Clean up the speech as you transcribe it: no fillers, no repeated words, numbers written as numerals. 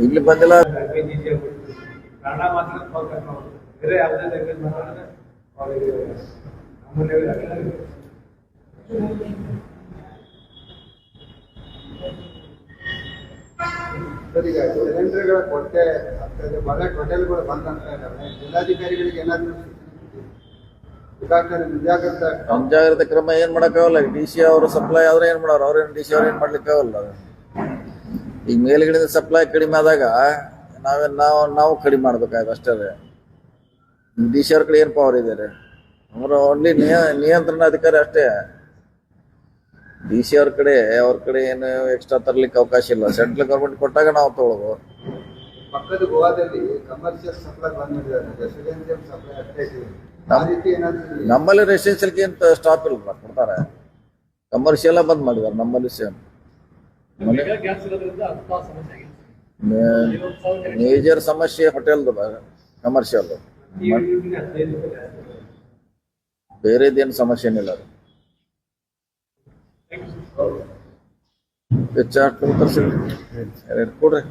ಇಲ್ಲಿ ಬಂದಿಲ್ಲ. ಕನ್ನಡ ಮಾತ್ರ ಬೇರೆ ಯಾವುದೇ ಲ್ಯಾಂಗ್ವೇಜ್ ಮಾತಾಡಿದ್ರೆ ಅವರಿಗೆ ಈಗ ಸಿಲಿಂಡರ್ಗಳ ಕೊರತೆ ಆಗ್ತದೆ, ಬಹಳಷ್ಟು ಹೋಟೆಲ್ಗಳು ಬಂದ್ ಆಗ್ತಾ ಇದ್ದಾವೆ. ಜಿಲ್ಲಾಧಿಕಾರಿಗಳಿಗೆ ಏನಾದರೂ ಮುಂಜಾಗ್ರತೆ ಕ್ರಮ ಏನ್ ಮಾಡಕ್ಕಾಗಲ್ಲ. DC ಅವರು ಸಪ್ಲೈ ಆದ್ರೆ ಏನ್ ಮಾಡೋರು, ಅವ್ರೇನ್ DC ಅವ್ರು ಏನ್ ಮಾಡ್ಲಿಕ್ಕೆ ಆಗಲ್ಲ. ಈಗ ಮೇಲ್ಗಡೆಯಿಂದ ಸಪ್ಲೈ ಕಡಿಮೆ ಆದಾಗ ನಾವು ಕಡಿಮೆ ಮಾಡ್ಬೇಕಾಯ್ತು ಅಷ್ಟೇ. DC ಅವ್ರ ಕಡೆ ಏನ್ ಪವರ್ ಇದೆ? ಅವರು ಓನ್ಲಿ ನಿಯಂತ್ರಣ ಅಧಿಕಾರಿ ಅಷ್ಟೇ. DC ಅವ್ರ ಕಡೆ ಏನು ಎಕ್ಸ್ಟ್ರಾ ತರ್ಲಿಕ್ಕೆ ಅವಕಾಶ ಇಲ್ಲ. ಸೆಂಟ್ರಲ್ ಗೌರ್ಮೆಂಟ್ ಕೊಟ್ಟಾಗ ನಾವು ತಗೊಳ್ಬೋದು. ಪಕ್ಕದ ಗೋವಾದಲ್ಲಿ ಕಮರ್ಷಿಯಲ್ ಸಪ್ಲೈ ಬಂದ್ ಮಾಡಿದ್ದಾರೆ, ರೆಸಿಡೆನ್ಸಿಯಲ್ ಸಪ್ಲೈ ಅಷ್ಟೇ ಇದೆ. ನಮ್ಮಲ್ಲಿ ರೆಸಿಡೆನ್ಸಿಯಲ್ಗೆ ಏನು ಸ್ಟಾಪ್ ಇಲ್ಲ, ಕೊಡ್ತಾರೆ. ಕಮರ್ಷಿಯಲ್ ಬಂದ್ ಮಾಡಿದ್ದಾರೆ ನಮ್ಮಲ್ಲಿ. ಸೇಮ್ ಮೇಜರ್ ಸಮಸ್ಯೆ ಹೋಟೆಲ್ದು, ಕಮರ್ಷಿಯಲ್. ಬೇರೆದೇನು ಸಮಸ್ಯೆ ಏನಿಲ್ಲ. ಕೊಡ್ರಿ.